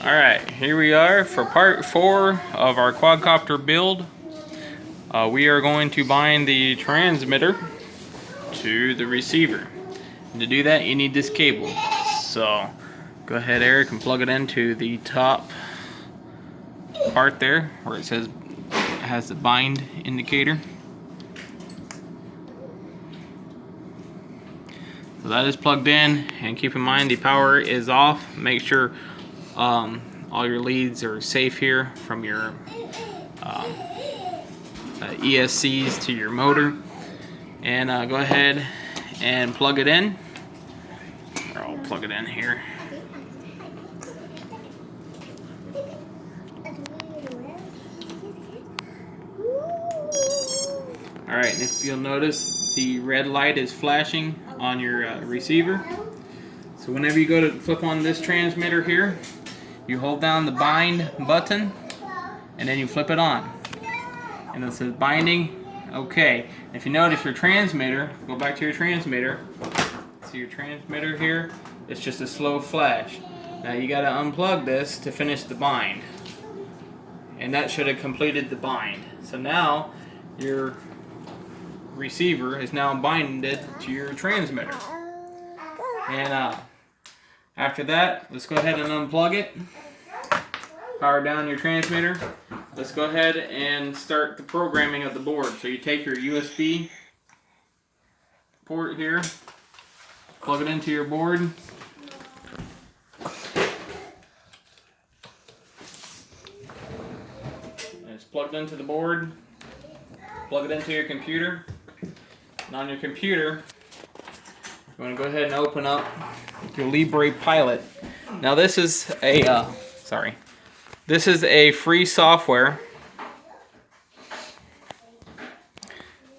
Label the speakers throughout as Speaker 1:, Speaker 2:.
Speaker 1: Alright, here we are for part 4 of our quadcopter build. We are going to bind the transmitter to the receiver. And to do that, you need this cable. So, go ahead, Eric, and plug it into the top part there where it says it has the bind indicator. So that is plugged in, and keep in mind the power is off. Make sure all your leads are safe here from your ESCs to your motor. And go ahead and plug it in. Or I'll plug it in here. Alright, and if you'll notice, the red light is flashing on your receiver. So whenever you go to flip on this transmitter here, you hold down the bind button and then you flip it on. And it says binding, okay. If you notice your transmitter, go back to your transmitter. See your transmitter here? It's just a slow flash. Now you gotta unplug this to finish the bind. And that should have completed the bind. So now your receiver is now binded to your transmitter. And after that, let's go ahead and unplug it. Power down your transmitter. Let's go ahead and start the programming of the board. So you take your USB port here, plug it into your board. And it's plugged into the board. Plug it into your computer. And on your computer, you want to go ahead and open up your Libre Pilot. Now this is a this is a free software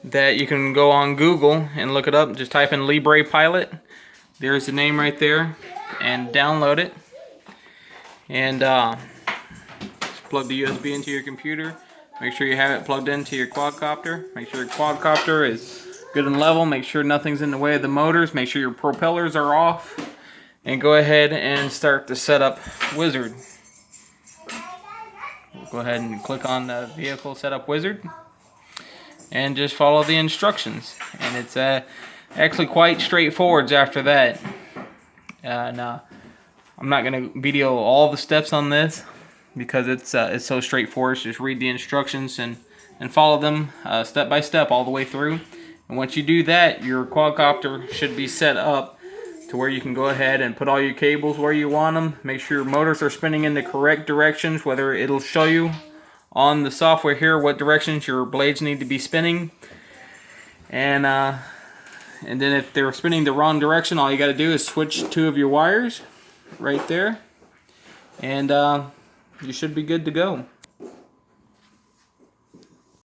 Speaker 1: that you can go on Google and look it up. Just type in Libre Pilot. There's the name right there, and download it. And just plug the USB into your computer. Make sure you have it plugged into your quadcopter. Make sure your quadcopter is good and level. Make sure nothing's in the way of the motors. Make sure your propellers are off. And go ahead and start the setup wizard. Go ahead and click on the vehicle setup wizard. And just follow the instructions. And it's actually quite straightforward after that. And I'm not going to video all the steps on this, because it's so straightforward. Just read the instructions and follow them step by step all the way through. And once you do that, your quadcopter should be set up to where you can go ahead and put all your cables where you want them. Make sure your motors are spinning in the correct directions, whether it'll show you on the software here what directions your blades need to be spinning. And then if they're spinning the wrong direction, all you got to do is switch 2 of your wires right there. And you should be good to go.